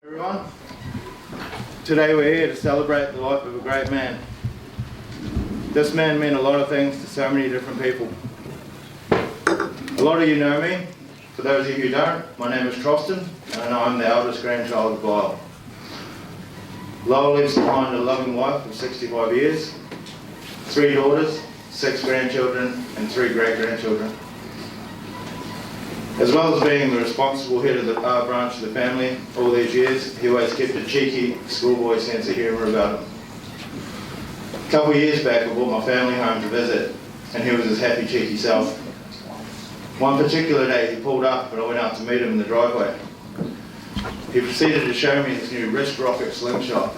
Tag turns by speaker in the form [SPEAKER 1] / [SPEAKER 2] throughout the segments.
[SPEAKER 1] Everyone, today we're here to celebrate the life of a great man. This man meant a lot of things to so many different people. A lot of you know me. For those of you who don't, my name is Troston and I'm the eldest grandchild of Lyall. Lyall leaves behind a loving wife of 65 years, 3 daughters, 6 grandchildren and 3 great-grandchildren. As well as being the responsible head of the branch of the family all these years, he always kept a cheeky schoolboy sense of humour about him. A couple of years back I brought my family home to visit and he was his happy cheeky self. One particular day he pulled up and I went out to meet him in the driveway. He proceeded to show me his new wrist rocket slingshot.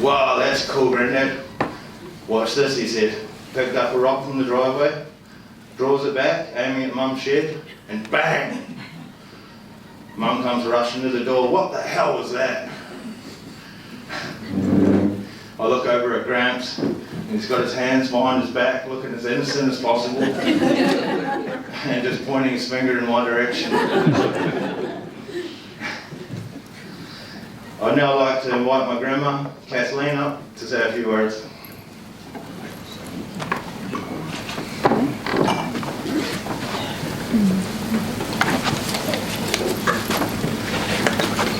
[SPEAKER 1] "Wow, that's cool, Granddad. Watch this," he said. Picked up a rock from the driveway, draws it back, aiming at Mum's shed, and bang! Mum comes rushing to the door. "What the hell was that?" I look over at Gramps, and he's got his hands behind his back, looking as innocent as possible, and just pointing his finger in my direction. I'd now like to invite my grandma, Kathleen, up to say a few words.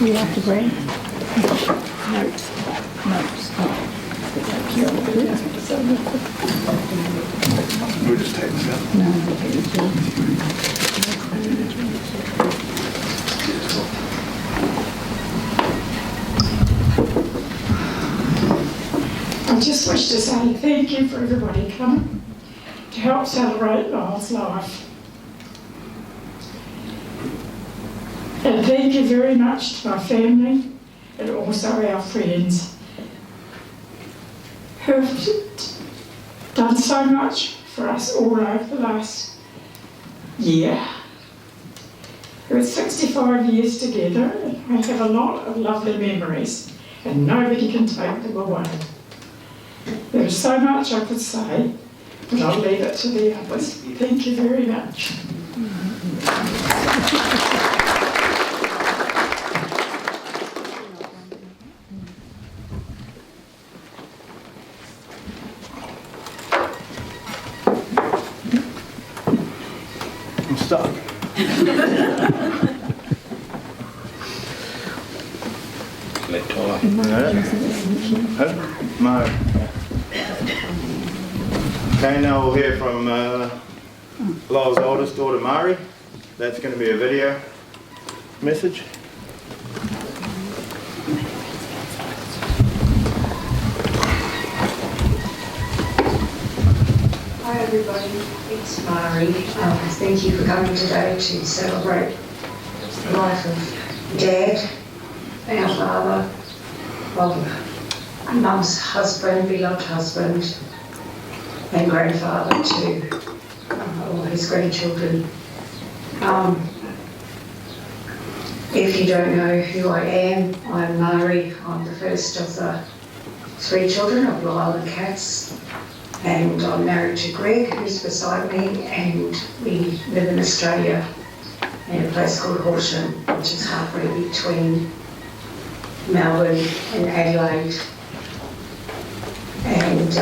[SPEAKER 2] You have to bring notes.
[SPEAKER 1] We'll just take this out.
[SPEAKER 2] No,
[SPEAKER 3] I just wish to say thank you for everybody coming to help celebrate Lyall's life. And thank you very much to my family and also our friends who have done so much for us all over the last year. We're 65 years together and I have a lot of lovely memories and nobody can take them away. There is so much I could say, but I'll leave it to the others. Thank you very much.
[SPEAKER 1] I'm stuck. No. Okay, now we'll hear from Lyall's oldest daughter, Mari. That's going to be a video message.
[SPEAKER 4] Hi everybody, it's Mari. Thank you for coming today to celebrate the life of Dad, our father, of Mum's husband, beloved husband, and grandfather to all his grandchildren. If you don't know who I am, I'm Mari. I'm the first of the 3 children of Lyall and Katz. And I'm married to Greg, who's beside me, and we live in Australia in a place called Horsham, which is halfway between Melbourne and Adelaide. And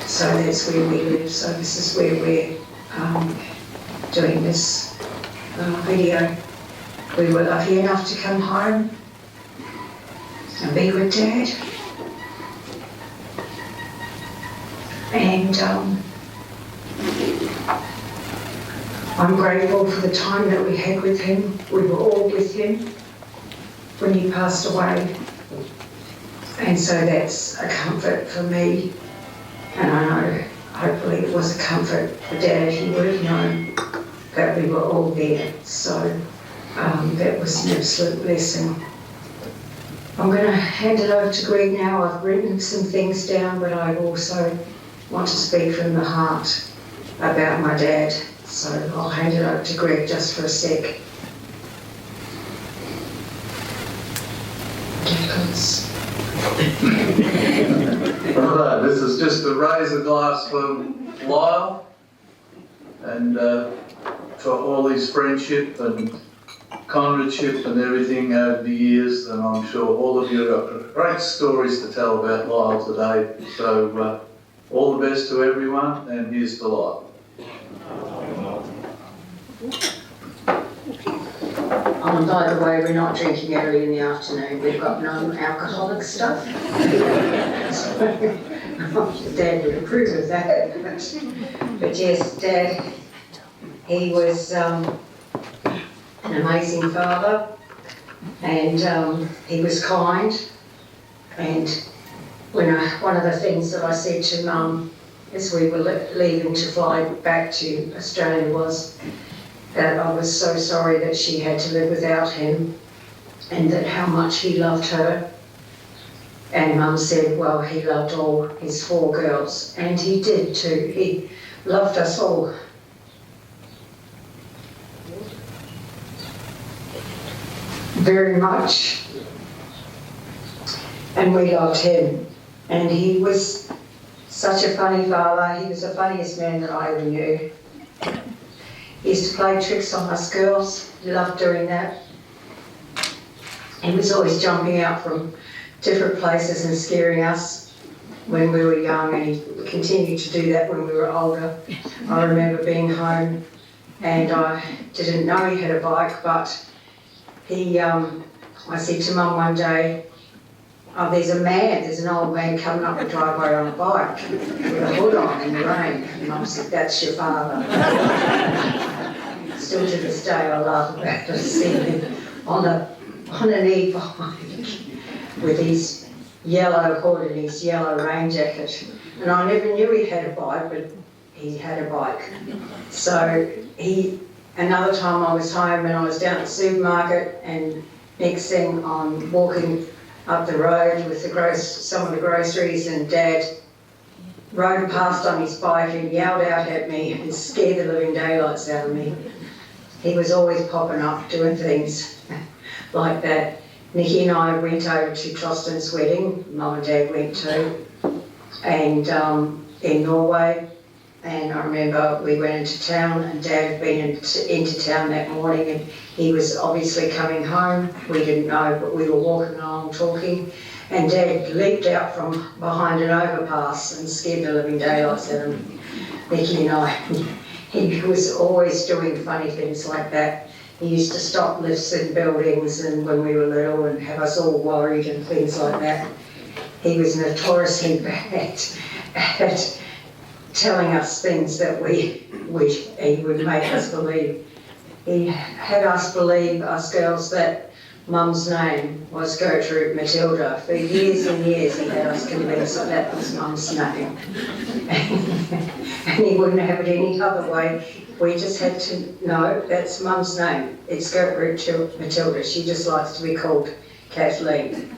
[SPEAKER 4] so that's where we live. So this is where we're doing this video. We were lucky enough to come home and be with Dad. And I'm grateful for the time that we had with him. We were all with him when he passed away. And so that's a comfort for me. And I know, hopefully it was a comfort for Dad. He would have known that we were all there. So that was an absolute blessing. I'm going to hand it over to Greg now. I've written some things down, but I also want to speak from the heart about my dad. So I'll hand it over to Greg just for a sec.
[SPEAKER 5] Alright, this is just to raise a glass for Lyall and for all his friendship and comradeship and everything over the years, and I'm sure all of you have got great stories to tell about Lyall today. So all the best to everyone, and here's to Lyall.
[SPEAKER 4] By the way, we're not drinking early in the afternoon. We've got non-alcoholic stuff. Dad would approve of that. But yes, Dad, he was an amazing father, and he was kind. And one of the things that I said to Mum as we were leaving to fly back to Australia was that I was so sorry that she had to live without him, and that how much he loved her. And Mum said, well, he loved all his 4 girls, and he did too. He loved us all. Very much. And we loved him. And he was such a funny father. He was the funniest man that I ever knew. He used to play tricks on us girls. He loved doing that. He was always jumping out from different places and scaring us when we were young, and he continued to do that when we were older. I remember being home and I didn't know he had a bike, but I said to Mum one day, oh, there's an old man coming up the driveway on a bike with a hood on in the rain. And Mum said, that's your father. Still to this day I laugh about it, seeing him on an e-bike with his yellow hood and his yellow rain jacket. And I never knew he had a bike, but he had a bike. So another time I was home and I was down at the supermarket, and next thing I'm walking up the road with some of the groceries, and Dad rode past on his bike and yelled out at me and scared the living daylights out of me. He was always popping up doing things like that. Nikki and I went over to Troston's wedding, Mum and Dad went to, and in Norway. And I remember we went into town, and Dad had been into town that morning, and he was obviously coming home. We didn't know, but we were walking along talking, and Dad leaped out from behind an overpass and scared the living daylights out of him. Nikki and I, he was always doing funny things like that. He used to stop lifts in buildings and when we were little and have us all worried and things like that. He was notoriously bad at telling us things that he would make us believe. He had us believe, us girls, that Mum's name was Gertrude Matilda. For years and years he had us convinced that that was Mum's name. And he wouldn't have it any other way. We just had to know that's Mum's name. It's Gertrude Matilda. She just likes to be called Kathleen.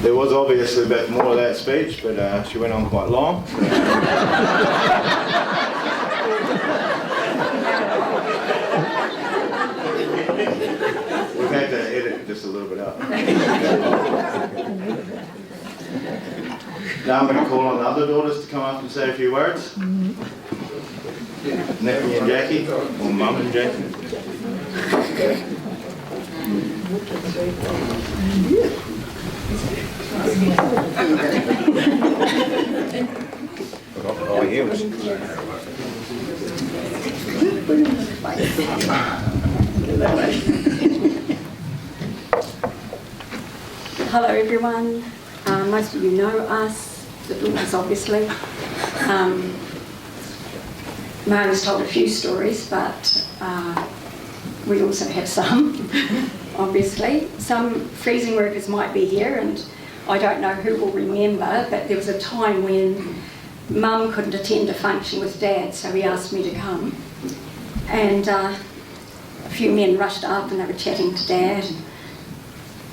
[SPEAKER 1] There was obviously a bit more of that speech, but she went on quite long. We've had to edit just a little bit out. Now I'm going to call on the other daughters to come up and say a few words. Nikki and Jackie, or Mum and Jackie. Oh, heels.
[SPEAKER 2] Hello everyone. Most of you know us, the daughters obviously. Margaret's told a few stories, but we also have some, obviously. Some freezing workers might be here, and I don't know who will remember, but there was a time when Mum couldn't attend a function with Dad, so he asked me to come. And a few men rushed up and they were chatting to Dad.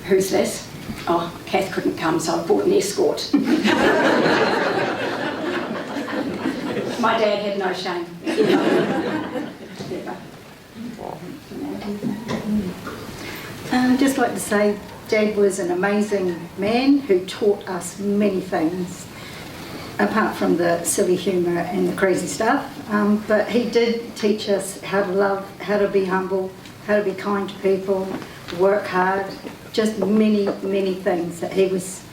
[SPEAKER 2] Who's this? Oh, Kath couldn't come, so I bought an escort. My dad had no shame.
[SPEAKER 6] I'd just like to say
[SPEAKER 2] Dad was an amazing man who taught us many things, apart from the silly humour and the crazy stuff. But he did teach us how to love, how to be humble, how to be kind to people, work hard, just many, many things. That he was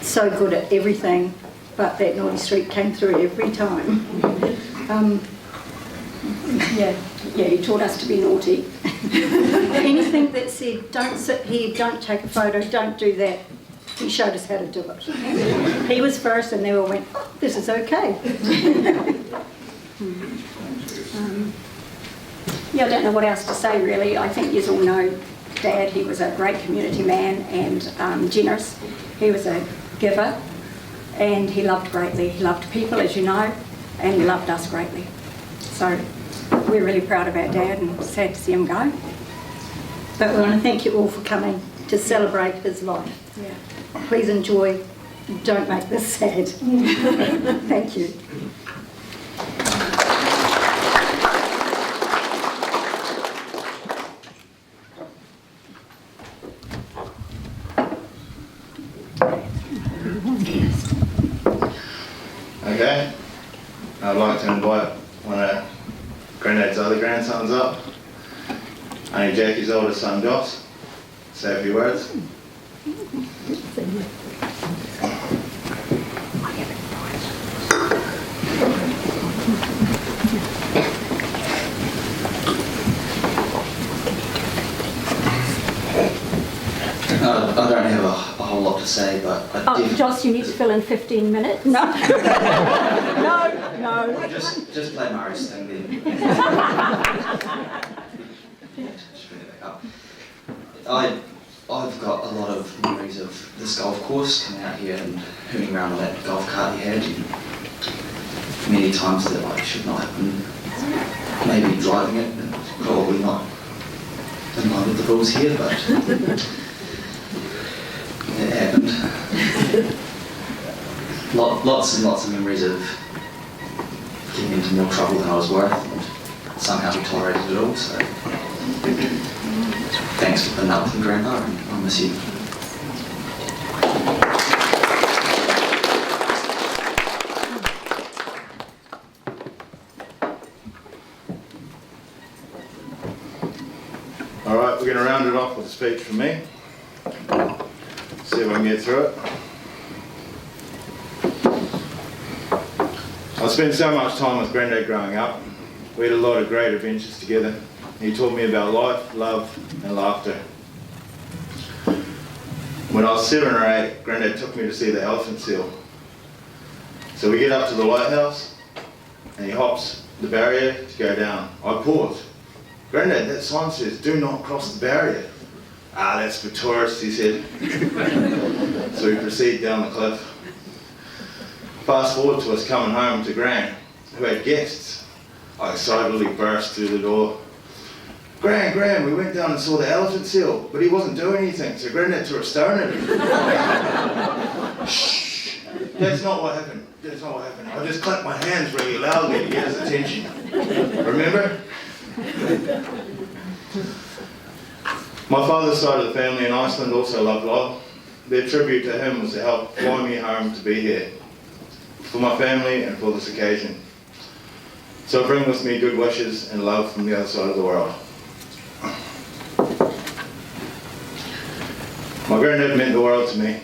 [SPEAKER 2] so good at everything, but that naughty streak came through every time. Yeah, he taught us to be naughty. Anything that said, don't sit here, don't take a photo, don't do that, he showed us how to do it. He was first and then we went, oh, this is okay. Yeah, I don't know what else to say really. I think you all know Dad. He was a great community man and generous. He was a giver and he loved greatly. He loved people, as you know, and he loved us greatly. So we're really proud of our Dad and sad to see him go. But we want to thank you all for coming to celebrate his life. Yeah. Please enjoy. Don't make this sad. Thank you.
[SPEAKER 1] Okay, I'd like to invite one of Granddad's other grandsons up. Only Jackie's oldest son, Joss. Say a few words.
[SPEAKER 6] I don't have a whole lot to say, but
[SPEAKER 2] Joss, you need to fill in 15 minutes. No. No.
[SPEAKER 6] just play Murray's thing then. Just bring it back up. I've got a lot of memories of this golf course, coming out here and hooning around on that golf cart he had, and many times that I should not have been maybe driving it, and probably not in line with the rules here, but it happened. Lots and lots of memories of getting into more trouble than I was worth, and somehow we tolerated it all, so thanks for putting up with me, Grandpa, and I'll miss you.
[SPEAKER 1] Alright, we're going to round it off with a speech from me. See if I can get through it. I spent so much time with Granddad growing up. We had a lot of great adventures together. He taught me about life, love and laughter. When I was 7 or 8, Granddad took me to see the elephant seal. So we get up to the lighthouse and he hops the barrier to go down. I pause. Granddad, that sign says, do not cross the barrier. Ah, that's for tourists, he said. So we proceed down the cliff. Fast forward to us coming home to Gran, who had guests. I excitedly burst through the door. Gran, we went down and saw the elephant seal, but he wasn't doing anything, so Granddad threw a stone at him. Shh, that's not what happened. I just clapped my hands really loudly to get his attention. Remember? My father's side of the family in Iceland also loved Lyall. Their tribute to him was to help fly me home to be here, for my family and for this occasion. So I bring with me good wishes and love from the other side of the world. My granddad meant the world to me.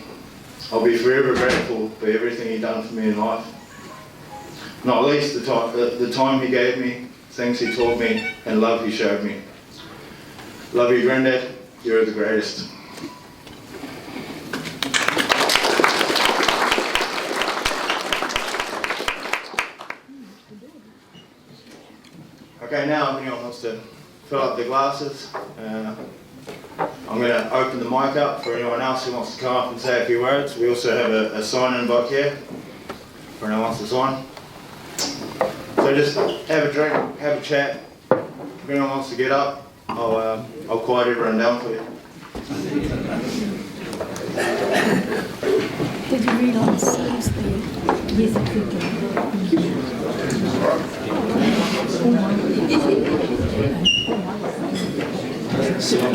[SPEAKER 1] I'll be forever grateful for everything he done for me in life. Not least the time he gave me, things he taught me, and love he showed me. Love you, Granddad. You're the greatest. Okay, now if anyone wants to fill up their glasses, I'm going to open the mic up for anyone else who wants to come up and say a few words. We also have a sign-in book here for anyone who wants to sign. So just have a drink, have a chat. If anyone wants to get up, I'll quiet everyone down for you.
[SPEAKER 7] Did you realise seriously years ago?
[SPEAKER 8] Welcome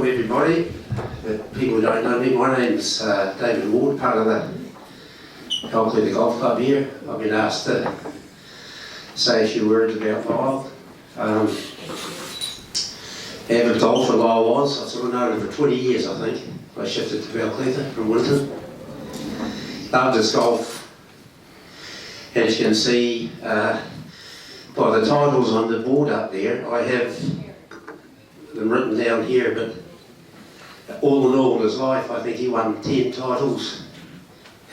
[SPEAKER 8] everybody. People who don't know me, my name's David Ward, part of the Kathleen Golf Club here. I've been asked to say a few words about Lyall. Avid golfer Lyall was. I've sort of known him for 20 years, I think. I shifted to Balclutha from Winton. Loved his golf. As you can see by the titles on the board up there, I have them written down here, but all in all in his life, I think he won 10 titles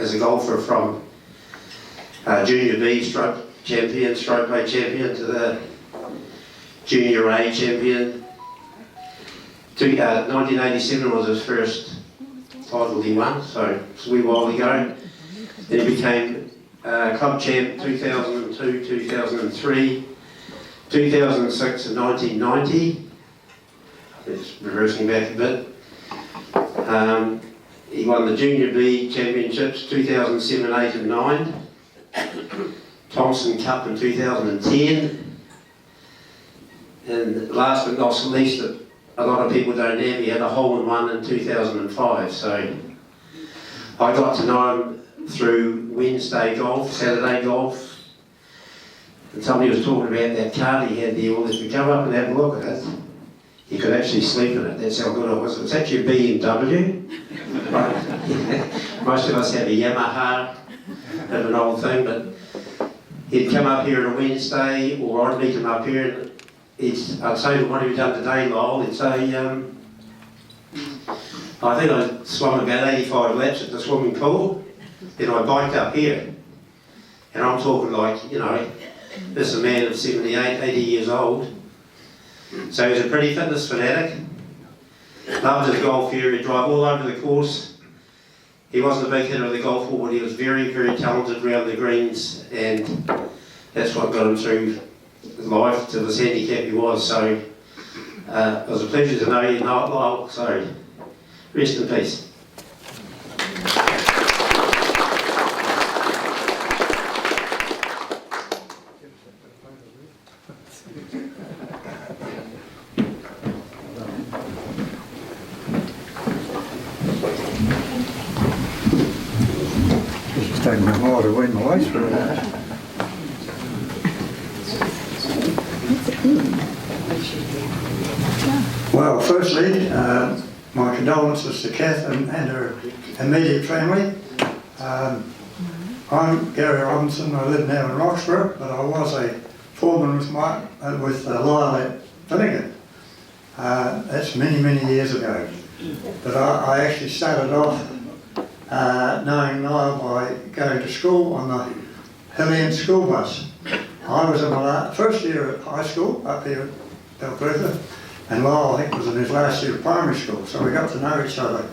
[SPEAKER 8] as a golfer, from Junior B stroke champion, stroke A champion, to the Junior A champion. 1987 was his first title he won, so it's a wee while ago. Then he became club champ 2002, 2003, 2006 and 1990. It's reversing back a bit. He won the Junior B Championships 2007, 8 and 9. Thompson Cup in 2010. And last but not least, that a lot of people don't have, he had a hole-in-one in 2005. So I got to know him through Wednesday golf, Saturday golf. And somebody was talking about that card he had there. Well, if we come up and have a look at it, you could actually sleep in it. That's how good it was. It's actually a BMW. Right. Most of us have a Yamaha, have an old thing, but he'd come up here on a Wednesday, or I'd meet him up here, and I'd say to him, "What have you done today, Lyall?" He'd say, "I think I swum about 85 laps at the swimming pool, then I biked up here." And I'm talking like, you know, this is a man of 78, 80 years old. So he was a pretty fitness fanatic. Loved his golf here. He'd drive all over the course. He wasn't a big hitter of the golf ball, but he was very, very talented around the greens, and that's what got him through life to this handicap he was. So it was a pleasure to know you, Lyall. So rest in peace.
[SPEAKER 9] It's taken me a while to win my way through that. Well, firstly, my condolences to Kath and her immediate family. I'm Gary Robinson. I live now in Roxburgh, but I was a foreman with Lyall at Finnegan. That's many, many years ago. But I actually started off knowing Lyall by going to school on the Hillian school bus. I was in my first year at high school up here at Balclutha, and Lyall, I think, was in his last year of primary school, so we got to know each other.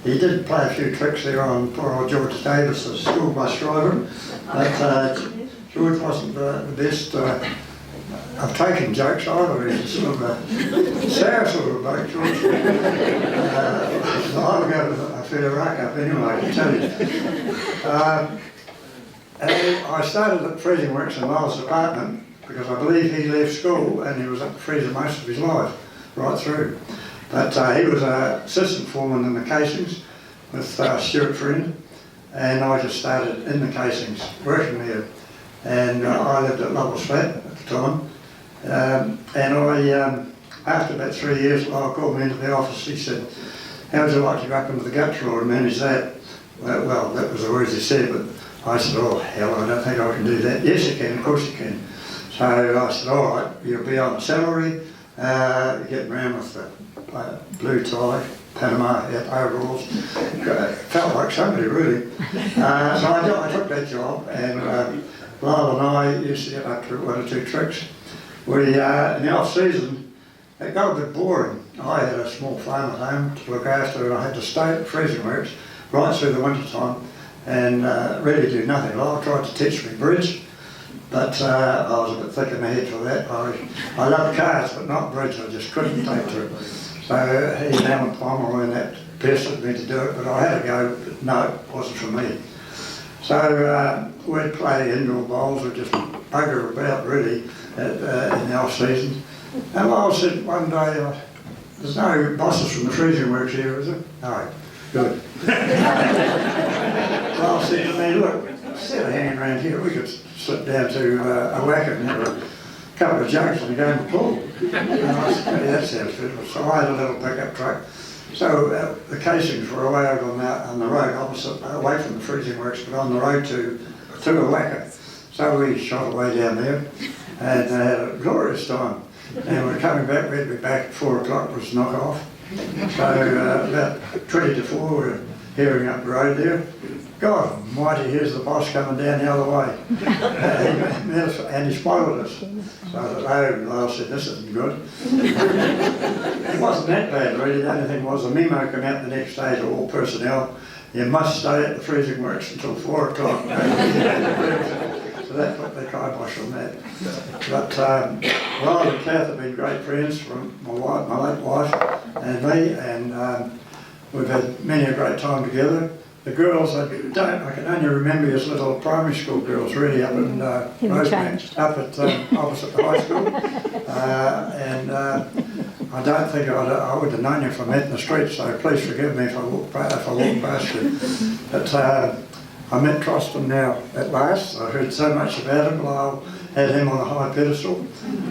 [SPEAKER 9] He did play a few tricks there on poor old George Davis, the school bus driver, but George wasn't the best of taking jokes either. He's a sort of a sour sort of bloke, George. I'll go to a fair rack up anyway, I can tell you. And I started at Freezing Works in Lyall's department because I believe he left school and he was at the freezer most of his life, right through. But he was an assistant foreman in the casings with Stuart Friend, and I just started in the casings, working there. And I lived at Lovell's Flat at the time. And I, after about 3 years, Lyall called me into the office. He said, "How would you like to go up into the gut drawer and manage that?" Well, that was the words he said, but I said, "Oh, hell, I don't think I can do that." "Yes, you can, of course you can." So I said, "All right, you'll be on the salary, getting around with the blue tie, Panama hat, overalls." Felt like somebody, really. So I took that job, and Lyall and I used to get up to 1 or 2 tricks. We, in the off-season, it got a bit boring. I had a small farm at home to look after, and I had to stay at Freezing Works right through the winter time and really do nothing. Lyall tried to teach me bridge, but I was a bit thick in the head for that. I love cars, but not bridge. I just couldn't take to it. So he and Alan Palmer and that pestered me to do it, but I had a go, but no, it wasn't for me. So we'd play indoor bowls, we'd just bugger about really in the off season. And Lyall said one day, there's no bosses from the freezing works here, is there? No. Good. Lyall said to me, look, instead of hanging around here, we could slip down to a whacker and have a couple of jugs and a game of pool. And I said, hey, that sounds good. So I had a little pickup truck. So the casings were away out on the road, opposite, away from the freezing works, but on the road to a whacker. So we shot away down there and had a glorious time. And we're coming back, we'd be back at 4 o'clock, was knock off. So about 20 to 4, we're hearing up the road there. God almighty, here's the boss coming down the other way. And he spoiled us. So I thought, oh, Lyall said, this isn't good. It wasn't that bad really. The only thing was a memo came out the next day to all personnel, you must stay at the freezing works until 4 o'clock. So that put the kibosh on that. But Lyall and Kath have been great friends from my late wife and me, and we've had many a great time together. The girls, I can only remember as little primary school girls, really, up in Rosebank, up at opposite the high school. And I don't think I would have known you if I met in the street, so please forgive me if I walk past you. But I met Troston now at last. I heard so much about him. Lyall had him on a high pedestal,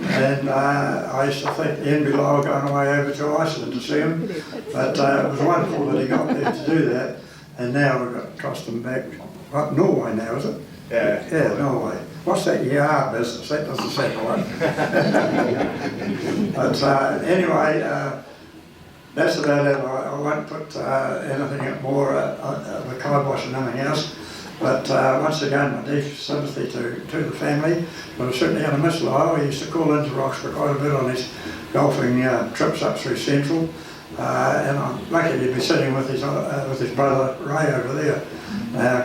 [SPEAKER 9] and I used to think the envy Lyall going away over to Iceland to see him. But it was wonderful that he got there to do that. And now we've got Troston back up Norway now, is it?
[SPEAKER 1] Yeah.
[SPEAKER 9] Yeah, Norway. What's that YAR business? That doesn't sound right. But anyway, that's about it. I won't put anything more the kibosh and nothing else. But once again, my deep sympathy to the family. But I'm certainly going to miss Lyall. He used to call into Roxburgh quite a bit on his golfing trips up through Central. And I'm lucky to be sitting with his brother Ray over there,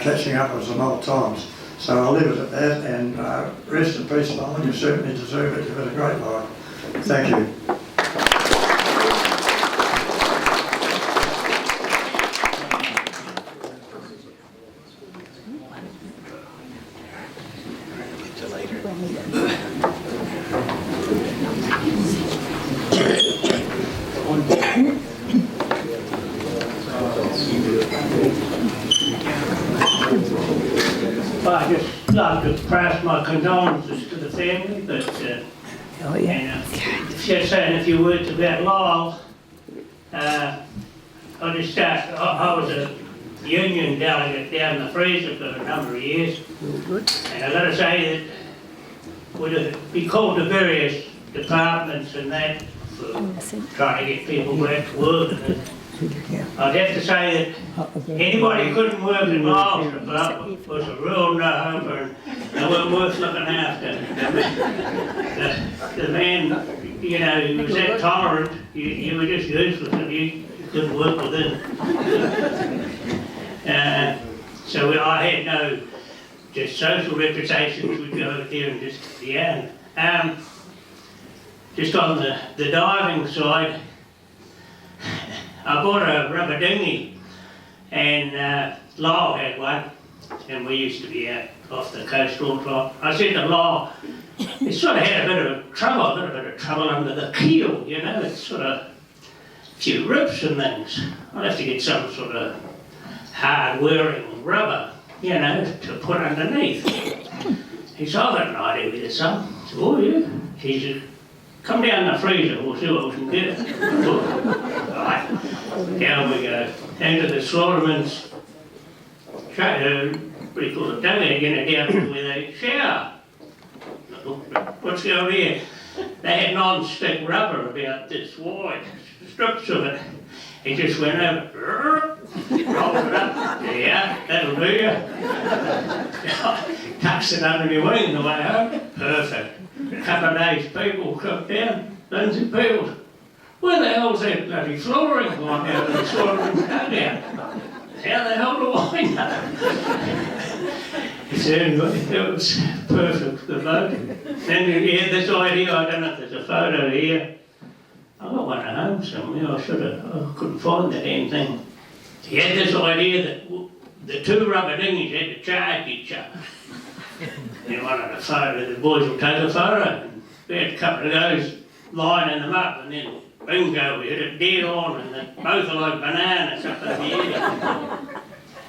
[SPEAKER 9] catching up with some old times. So I'll leave it at that, and rest in peace, Lyall. You certainly deserve it. You've had a great life. Thank you.
[SPEAKER 10] I'd just like to pass my condolences to the family, but and, just saying a few words about Lyall. I was a union delegate down in the freezer for a number of years, and I've got to say that would be called to various departments and that for trying to get people back to work. I'd have to say that anybody who couldn't work in Lyall's department was a real no-homer, and they weren't worth looking after. The man, you know, he was that tolerant, you were just useless if you couldn't work with him. So I had no just social reputations. We'd go over there and just, yeah. Just on the diving side, I bought a rubber dinghy, and Lyall had one, and we used to be out off the coast all the time. I said to Lyall, it sort of had a bit of trouble under the keel, you know, it's sort of a few rips and things. I'll have to get some sort of hard-wearing rubber, you know, to put underneath. He said, I've got an idea with this, son. I said, oh yeah? He said, come down the freezer, we'll see what we can get. Right, down we go. Into the slaughterman's, what do you call it, dugout, down where they shower. What's going on here? They had non-stick rubber about this wide, strips of it. He just went over, rolled it up, yeah, that'll do you. Tucks it under my wing on the way home, perfect. A couple of days, people come down, Lindsay people, where the hell's that bloody flooring gone out of the slaughterman's dugout? How the hell do I know? He said, it was perfect devoted. Then he had this idea, I don't know if there's a photo here. I got one at home somewhere, I couldn't find the damn thing. He had this idea that the two rubber dinghies had to charge each other. He wanted a photo, the boys would take a photo, and we had a couple of those lining them up, and then bingo, we hit it dead on, and they both are like bananas up in the air.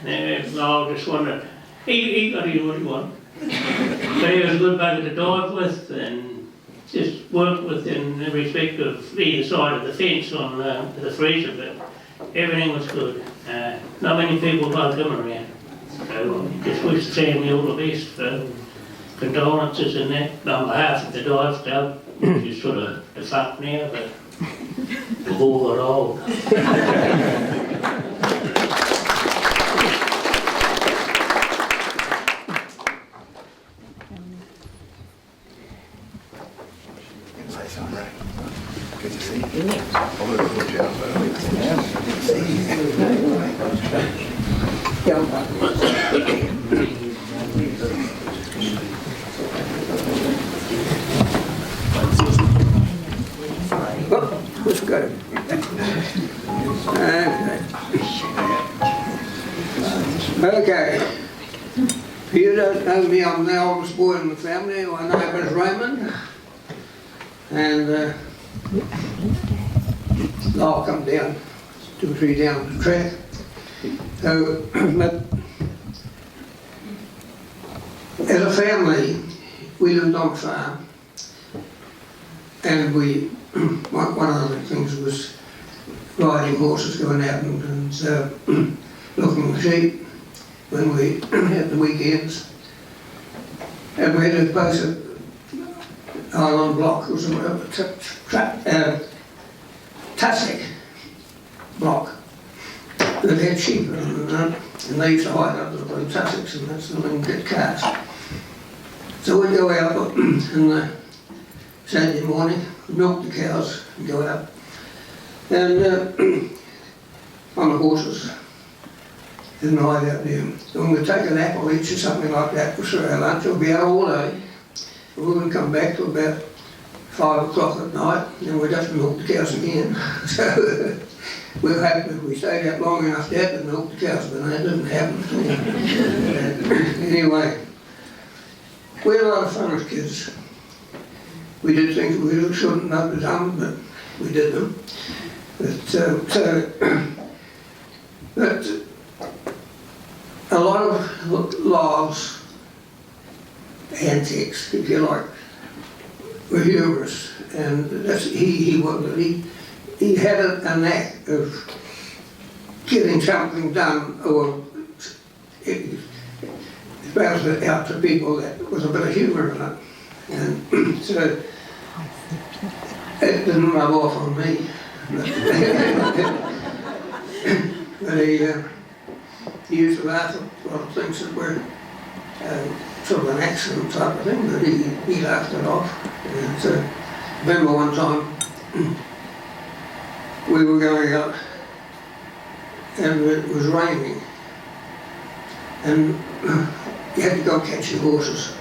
[SPEAKER 10] And I just wondered, he got in what he wanted. So he was a good bugger to dive with, and just work with in respect of either side of the fence on the freezer, but everything was good. Not many people like him around. So I just wish the family all the best for condolences and that on behalf of the dive club, which is sort of defunct now, but we've all got old.
[SPEAKER 1] Say something, Ray. Good to see you. I would have thought you out, but I didn't see you. Good to
[SPEAKER 11] Let's go. Okay. If you don't know me, I'm the oldest boy in the family. My name is Raymond. And I'll come down 2 or 3 down the track. So, but as a family, we lived on a farm, and one of the things was riding horses, going out and looking at sheep when we had the weekends. And we had both a island block, it was a tussock block that had sheep and they used to hide under the tussocks, and that's the thing that get cars. So we'd go out on Saturday morning, milk the cows and go out, and on the horses and ride out there. And we'd take an apple each or something like that for our lunch. We'd be out all day. We wouldn't come back till about 5 o'clock at night, and we'd have to milk the cows again. So we were happy if we stayed out long enough to have to milk the cows, but that didn't happen. Anyway, we had a lot of fun as kids. We did things we really shouldn't have done, but we did them. But a lot of Lyall's antics, if you like, were humorous, and he had a knack of getting something done, or spells it out to people that was a bit of humour in it, and so it didn't rub off on me. But he used to laugh at a lot of things that were sort of an accident type of thing, but he laughed it off. And so, I remember one time we were going out and it was raining, and you had to go catch your horses.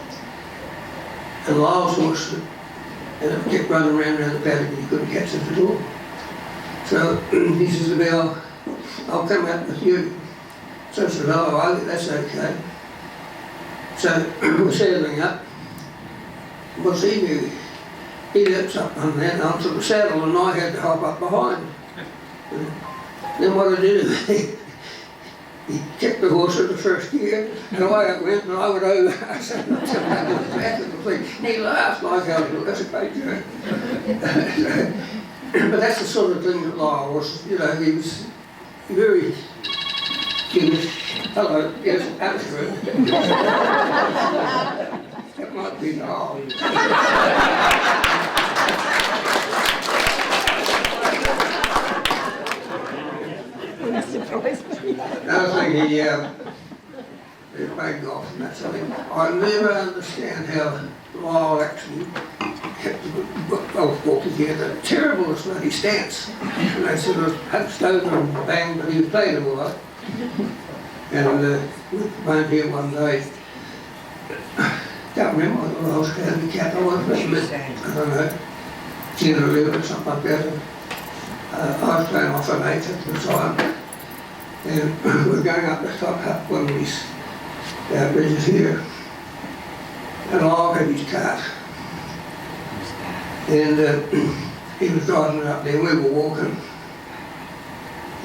[SPEAKER 11] And Lyall's horse, and it kept running around the paddock and you couldn't catch it at all. So he says to me, I'll come out with you. So I said, oh, that's okay. So we're saddling up. What's he do? He leaps up on that onto the saddle, and I had to hop up behind. And then what did he do? He kicked the horse in the first gear, and away it went, and I went over. I said, back of the thing. He laughed like I was, that's a great joke. But that's the sort of thing that Lyall was, he was very, hello, yes, absolutely. That might be Lyall. Another thing, he played golf and that sort of thing. I never understand how Lyall actually kept the golf ball together. Terrible as bloody stance. And they sort of hunched over and banged, but he was playing all right. And we went here one day, can't remember whether I was handicapped or what, but I don't know, generally or something like that. And, I was playing off an 8 at the time, and we were going up the top hut one of these bridges here, and Lyall had his cart, and he was driving it up there, and we were walking,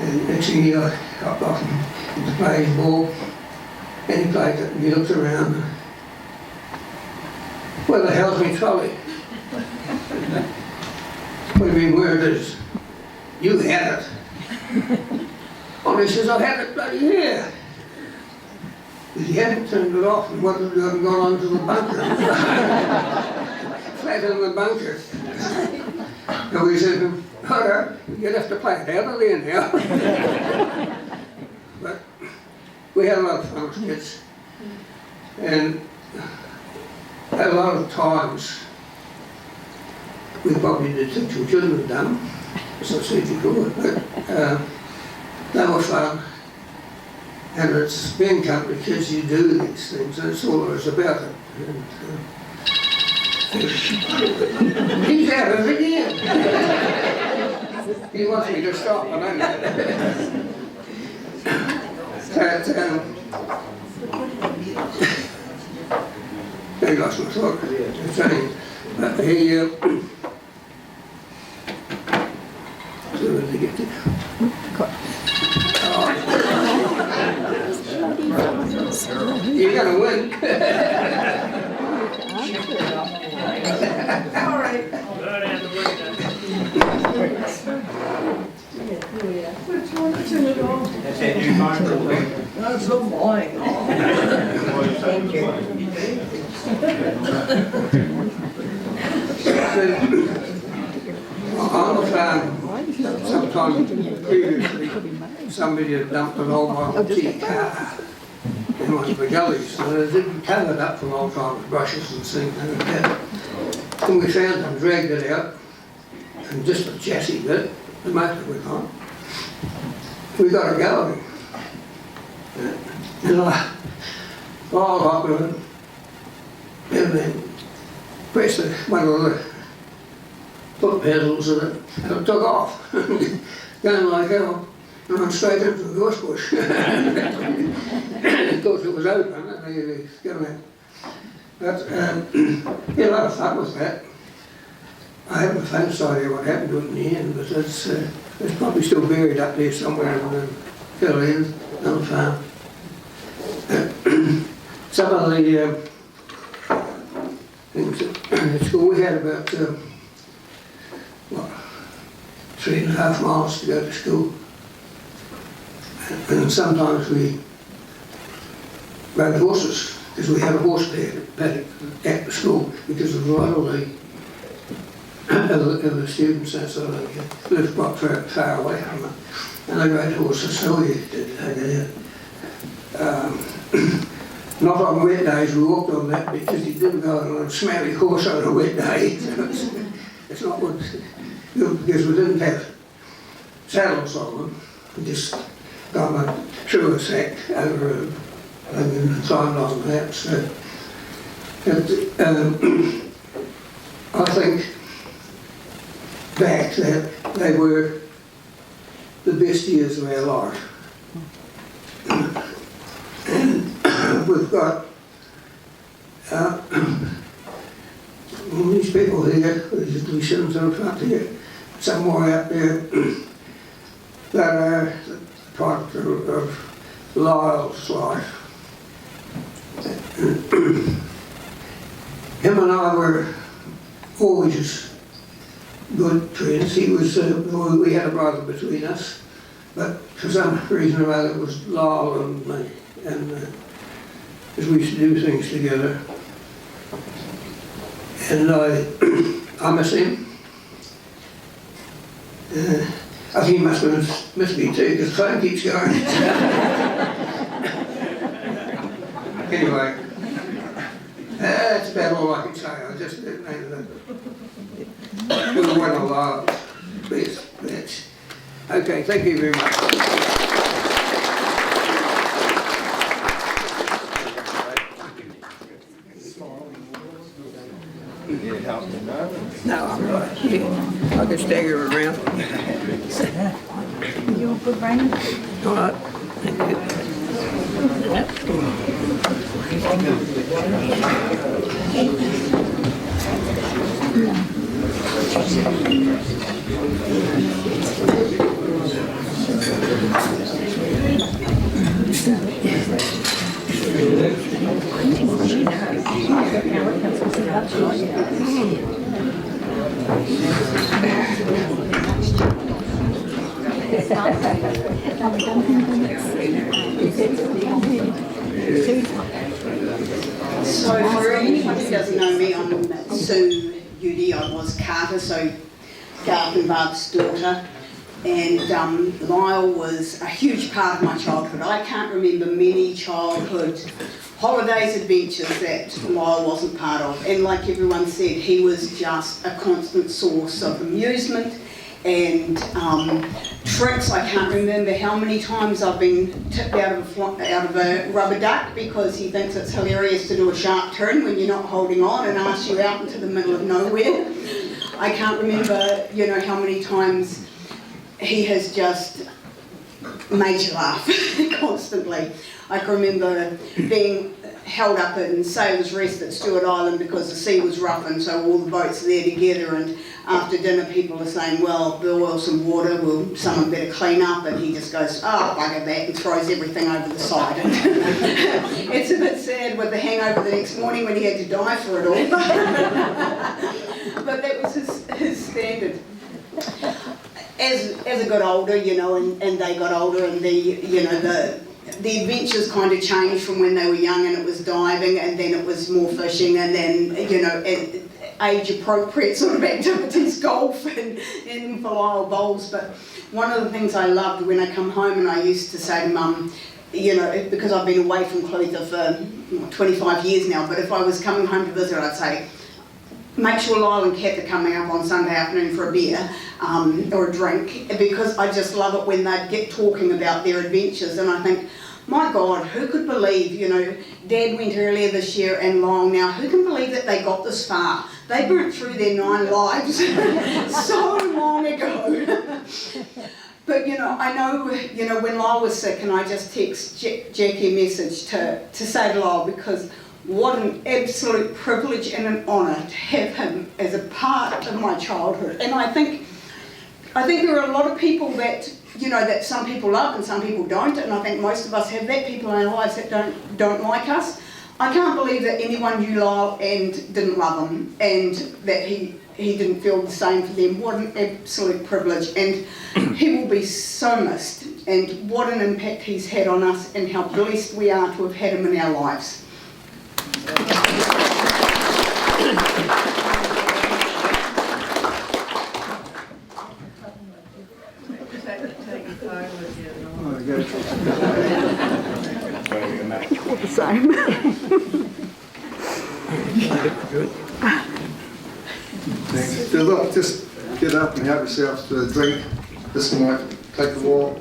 [SPEAKER 11] and next thing he hopped off and to play his ball, and he played it, and he looked around, and, where the hell's my trolley? What do you mean, where it is? You had it. Oh, he says, I had it bloody here. But he hadn't turned it off and hadn't gone on to the bunker. Flat in the bunker. So we said, all right, you'd have to play it out of there now. But we had a lot of fun as kids. And a lot of times, we probably did things we shouldn't have done, as I said before, but they were fun. And it's being country kids, you do these things, and that's all there is about it. And, he's out of it again. He wants me to stop, I don't know. He lost my thought. But he, so where did he get to? You're going to win. All right.
[SPEAKER 1] That's that new phone.
[SPEAKER 12] That's so boring. Thank you.
[SPEAKER 11] On the farm, sometime previously, somebody had dumped an old Model T car in one of the gullies, and it didn't cover it up for a long time with brushes and things like that. And we found and dragged it out, and just the chassis bit, the motor we got. We got a go of him. And I rolled up with it, and then pressed one of the foot pedals in it, and it took off. Going like hell, and went straight into the gorse bush. Of course it was open, and he was going out. But he had a lot of fun with that. I haven't the faintest idea what happened to it in the end, but it's probably still buried up there somewhere in the hill end on the farm. Some of the things at school, we had about 3.5 miles to go to school. And sometimes we rode horses, because we had a horse paddock at the school, because of a lot of the students and so they lived quite far away from it. And they rode horses, so we did. Not on wet days, we walked on that because you didn't go on a smelly horse on a wet day. It's not good, because we didn't have saddles on them. We just got them through a sack over and climbed on that. So, I think back that they were the best years of our life. And we've got these people here, these citizens in front here, somewhere out there, that are the product of Lyall's life. Him and I were always good friends. He was, we had a brother between us, but for some reason or other it was Lyall and me, and as we used to do things together. And I miss him. I think he must miss me too, because the phone keeps going. Anyway, that's about all I can say. I just didn't know that we went a lot. Bitch. Okay, thank you very much.
[SPEAKER 12] I can stagger around.
[SPEAKER 7] You're good, Raymond.
[SPEAKER 12] All right. Thank you.
[SPEAKER 13] So for anyone who doesn't know me, I'm Sue Udy. I was Carter, so Garth and Barb's daughter. And Lyall was a huge part of my childhood. I can't remember many childhood holidays, adventures that Lyall wasn't part of. And like everyone said, he was just a constant source of amusement and tricks. I can't remember how many times I've been tipped out of a rubber duck because he thinks it's hilarious to do a sharp turn when you're not holding on and asks you out into the middle of nowhere. I can't remember, you know, how many times he has just made you laugh constantly. I can remember being held up in Sailor's Rest at Stewart Island because the sea was rough and so all the boats are there together, and after dinner people are saying, well, Bill, well, some water, well, someone better clean up, and he just goes, oh, bugger that, and throws everything over the side. It's a bit sad with the hangover the next morning when he had to die for it all. But that was his standard. As I got older, you know, and they got older, and the adventures kind of changed from when they were young, and it was diving, and then it was more fishing, and then, you know, age-appropriate sort of activities, golf and for Lyall bowls. But one of the things I loved when I come home, and I used to say to Mum, you know, because I've been away from Clutha for 25 years now, but if I was coming home to visit, I'd say, make sure Lyall and Kath are coming up on Sunday afternoon for a beer or a drink, because I just love it when they'd get talking about their adventures. And I think, my God, who could believe, you know, Dad went earlier this year and Lyall now, who can believe that they got this far? They burnt through their 9 lives so long ago. But, you know, I know, you know, when Lyall was sick, and I just text Jackie a message to say to Lyall, because what an absolute privilege and an honour to have him as a part of my childhood. And I think there are a lot of people that, you know, that some people love and some people don't, and I think most of us have that, people in our lives that don't like us. I can't believe that anyone knew Lyall and didn't love him, and that he didn't feel the same for them. What an absolute privilege, and he will be so missed, and what an impact he's had on us, and how blessed we are to have had him in our lives.
[SPEAKER 12] The same.
[SPEAKER 14] Thanks. So look, just get up and help yourselves to a drink. This might take a while.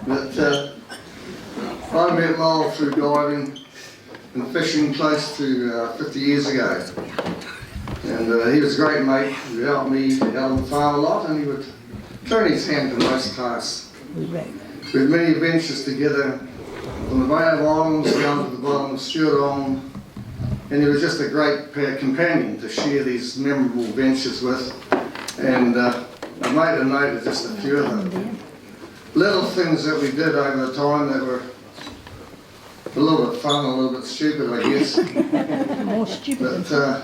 [SPEAKER 14] But I met Lyall through diving and fishing close to 50 years ago. And he was a great mate. He helped me out on the farm a lot, and he would turn his hand to most tasks. We had many adventures together from the Bay of Islands down to the bottom of Stewart Island, and he was just a great companion to share these memorable adventures with. And I made a note of just a few of them. Little things that we did over the time that were a little bit fun, a little bit stupid, I guess.
[SPEAKER 7] More stupid.
[SPEAKER 14] But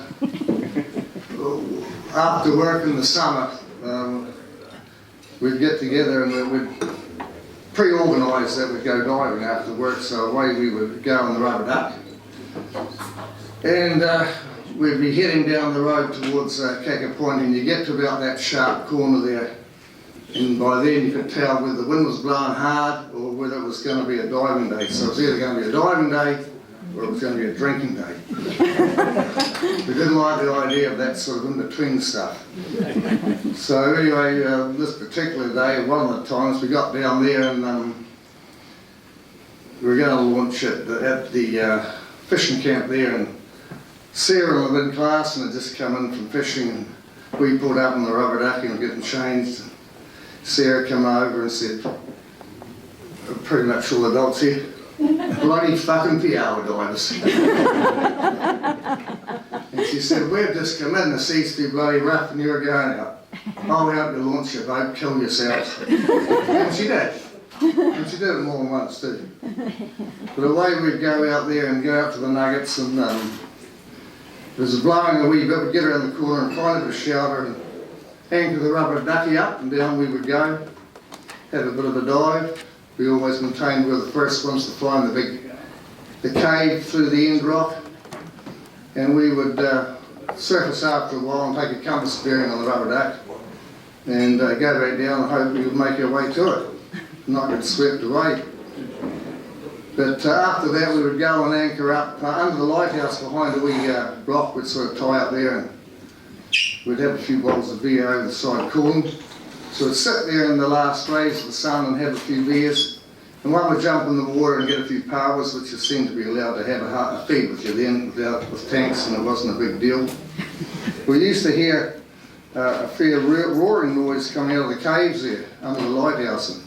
[SPEAKER 14] after work in the summer, we'd get together and we'd pre-organise that we'd go diving after work, so away we would go on the rubber duck. And we'd be heading down the road towards Kaka Point, and you get to about that sharp corner there, and by then you could tell whether the wind was blowing hard or whether it was going to be a diving day. So it was either going to be a diving day or it was going to be a drinking day. We didn't like the idea of that sort of in-between stuff. So anyway, this particular day, one of the times we got down there, and we were going to launch it at the fishing camp there, and Sarah and I were in class and had just come in from fishing, and we pulled up in the rubber ducky and getting changed. Sarah came over and said, pretty much all adults here, bloody fucking piano divers. And she said, we've just come in, the sea's too bloody rough and you're going out. I'll help you launch your boat, kill yourselves. And she did. And she did it more than once too. But away we'd go out there and go out to the nuggets, and it was blowing a wee bit. We'd get around the corner and find a shelter and anchor the rubber ducky up, and down we would go, have a bit of a dive. We always maintained we were the first ones to find the cave through the end rock, and we would surface after a while and take a compass bearing on the rubber duck and go back down and hope we would make our way to it, not get swept away. But after that we would go and anchor up under the lighthouse behind a wee rock. We'd sort of tie up there, and we'd have a few bottles of beer over the side cooling. So we'd sit there in the last rays of the sun and have a few beers, and one would jump in the water and get a few powers, which you seemed to be allowed to have a feed with you then with tanks, and it wasn't a big deal. We used to hear a fair roaring noise coming out of the caves there under the lighthouse, and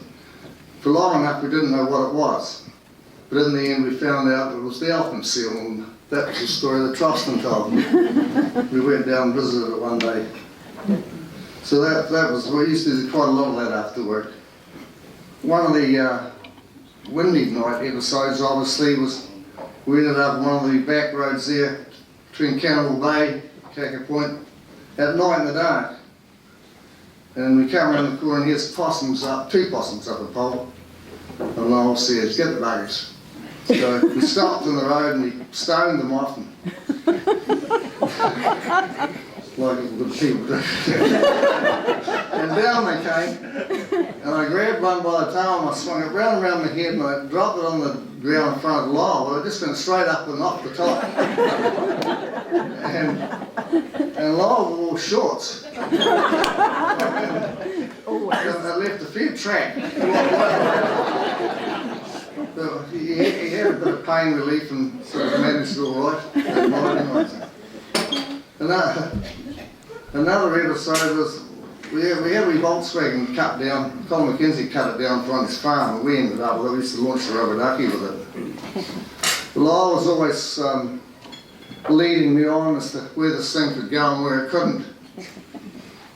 [SPEAKER 14] for long enough we didn't know what it was. But in the end we found out it was the elephant seal, and that was the story that Troston told me. We went down and visited it one day. So that was, we used to do quite a lot of that after work. One of the windy night episodes obviously was, we ended up on one of the back roads there between Cannibal Bay, Kaka Point, at night in the dark. And we come around the corner and here's possums up, 2 possums up a pole. And Lyall says, get the buggers. So we stopped on the road and we stoned them off, and like good people do. And down they came, and I grabbed one by the tail and I swung it round and round my head and I dropped it on the ground in front of Lyall. Well, it just went straight up and off the top. And Lyall wore shorts. I left a fair track. So he had a bit of pain relief and sort of managed it all right. Another episode was, we had a wee Volkswagen cut down. Colin McKenzie cut it down from his farm, and we ended up, we used to launch the rubber ducky with it. Lyall was always leading me on as to where this thing could go and where it couldn't.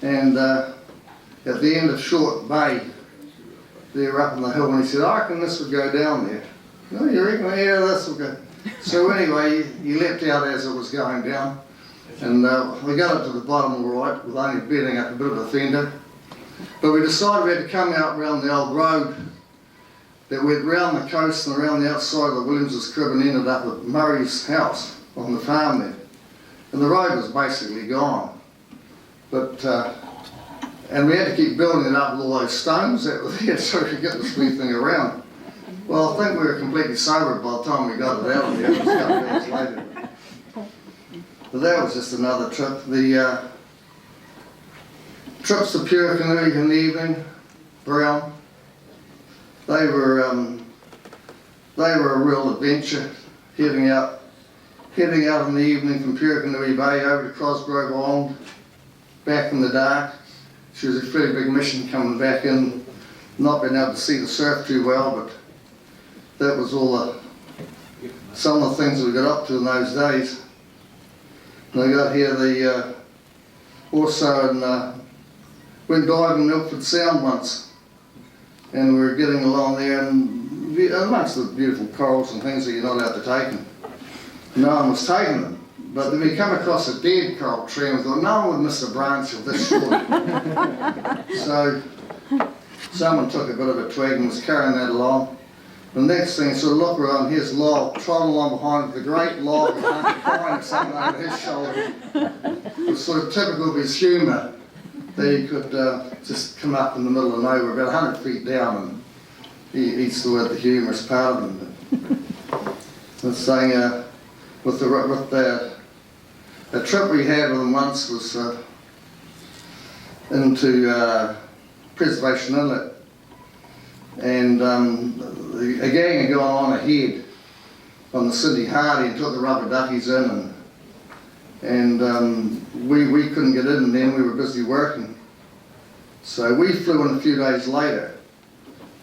[SPEAKER 14] And at the end of Short Bay, there up on the hill, and he said, I reckon this would go down there. No, you reckon? Yeah, this will go. So anyway, he leapt out as it was going down, and we got it to the bottom all right, with only bedding up a bit of a fender. But we decided we had to come out round the old road that went round the coast and around the outside of the Williams' crib and ended up at Murray's house on the farm there. And the road was basically gone. But and we had to keep building it up with all those stones that were there so we could get this wee thing around. Well, I think we were completely sober by the time we got it out of there. It was a couple of hours later. But that was just another trip. The trips to Puracanoe in the evening, Brown, they were a real adventure, heading out in the evening from Puracanoe Bay over to Cosgrove Island, back in the dark. She was a pretty big mission coming back in, not being able to see the surf too well, but that was all some of the things we got up to in those days. And I got here also went diving in Milford Sound once, and we were getting along there, and amongst the beautiful corals and things that you're not allowed to take them. No one was taking them. But then we come across a dead coral tree and we thought, no one would miss a branch of this short. So someone took a bit of a twig and was carrying that along. The next thing, sort of look around, here's Lyall trotting along behind with a great log of pine or something over his shoulder. It was sort of typical of his humour that he could just come up in the middle of nowhere, about 100 feet down, and he still had the humorous part of him. I was saying, with the trip we had with him once was into Preservation Inlet, and a gang had gone on ahead on the Sydney Hardy and took the rubber duckies in, and and we couldn't get in then, we were busy working. So we flew in a few days later,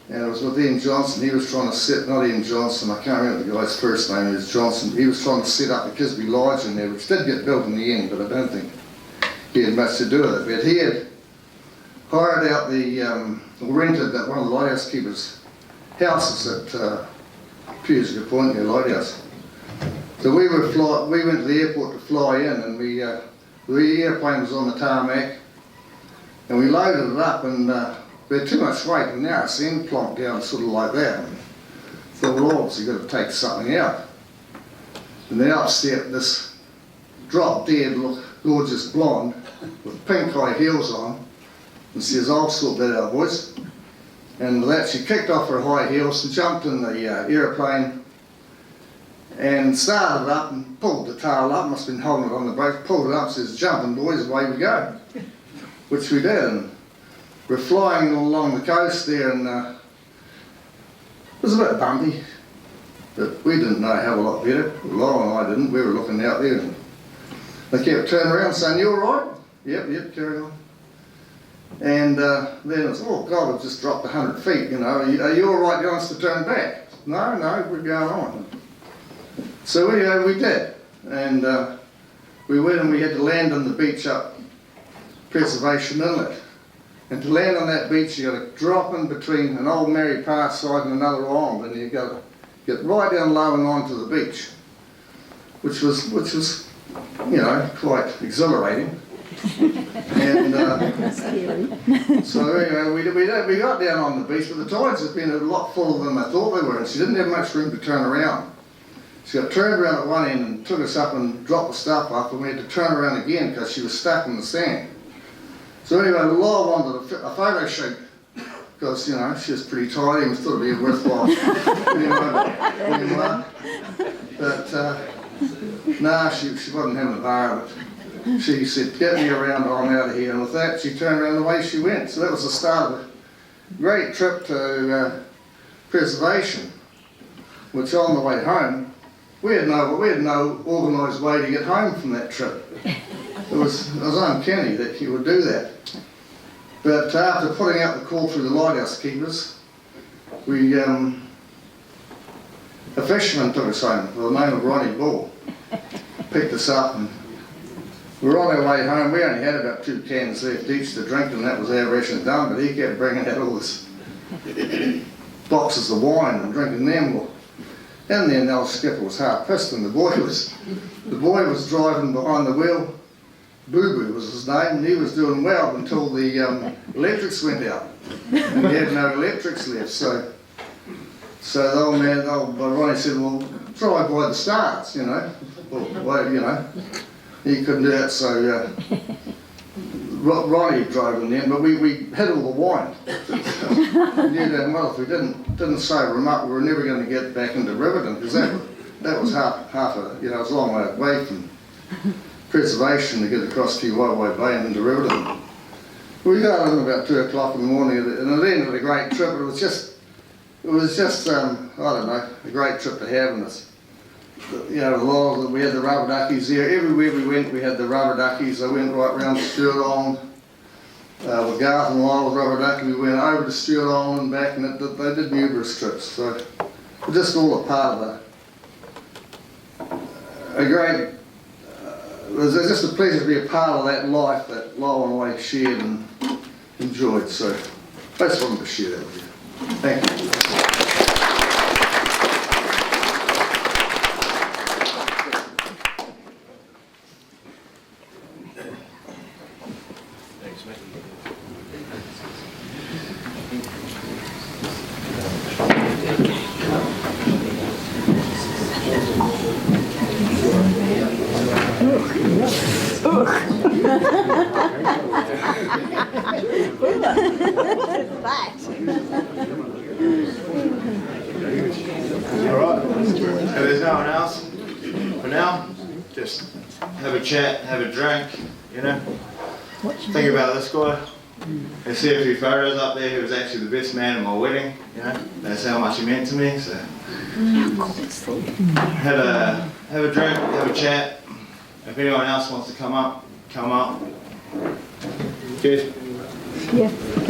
[SPEAKER 14] and it was with Ian Johnson. He was trying to set, not Ian Johnson, I can't remember the guy's first name, it was Johnson. He was trying to set up the Kisby Lodge in there, which did get built in the end, but I don't think he had much to do with it. But he had hired out rented one of the lighthouse keepers' houses at Pewsgood Point near Lighthouse. So we went to the airport to fly in, and the airplane was on the tarmac, and we loaded it up, and we had too much weight, and now it's end plonked down sort of like that. And thought, well, obviously got to take something out. And then up stepped this drop dead, gorgeous blonde with pink high heels on, and says, "I'll sort that out, boys." And with that, she kicked off her high heels and jumped in the aeroplane and started up and pulled the tail up, must have been holding it on the boat, pulled it up, says, "Jumping, boys, away we go." Which we did, and we're flying along the coast there, and it was a bit bumpy, but we didn't know a hell of a lot better. Lyall and I didn't, we were looking out there, and they kept turning around saying, "You alright?" Yep, carry on. And then it's, "Oh God, we've just dropped 100 feet, you know, are you alright? Do you want us to turn back?" No, we're going on. So we did, and we went and we had to land on the beach up Preservation Inlet. And to land on that beach, you got to drop in between an old Mary Parr side and another island, and you got to get right down low and onto the beach, which was you know, quite exhilarating. And so anyway, we got down on the beach, but the tides had been a lot fuller than I thought they were, and she didn't have much room to turn around. She got turned around at one end and took us up and dropped the stuff up, and we had to turn around again because she was stuck in the sand. So anyway, Lyall wanted a photo shoot because, you know, she was pretty tired and thought it'd be worthwhile. anyway, but nah, she wasn't having a bar of it. She said, "Get me around, I'm out of here." And with that, she turned around the way she went. So that was the start of a great trip to Preservation, which on the way home, we had no organised way to get home from that trip. It was uncanny that you would do that. But after putting out the call through the lighthouse keepers, a fisherman took us home by the name of Ronnie Bull, picked us up, and we were on our way home. We only had about 2 cans left each to drink, and that was our ration done, but he kept bringing out all this boxes of wine and drinking them. And then old skipper was hard pissed, and the boy was driving behind the wheel. Boo Boo was his name, and he was doing well until the electrics went out, and he had no electrics left. So the old man, Ronnie said, "Well, drive by the stars, you know." Well, you know, he couldn't do that, so Ronnie drove in there, but we had all the wine. Knew damn well if we didn't sober him up, we were never going to get back into Riverton, because that was half a, you know, it's a long way away from Preservation to get across to Waiwai Bay and into Riverton. We got in about 2 o'clock in the morning, and it ended a great trip. It was just I don't know, a great trip to have. And this, you know, we had the rubber duckies there. Everywhere we went, we had the rubber duckies. I went right round Stewart Island with Garth and Lyall with rubber ducky. We went over to Stewart Island and back, and they did numerous trips. So we're just all a part of a great. It was just a pleasure to be a part of that life that Lyall and I shared and enjoyed. So I just wanted to share that with you. Thank you.
[SPEAKER 1] Alright, if there's no one else, for now, just have a chat, have a drink, you know. Think about this guy. I see a few photos up there. He was actually the best man at my wedding, you know. That's how much he meant to me, so. Have a drink, have a chat, If anyone else wants to come up, come up. Cheers.
[SPEAKER 7] Yeah.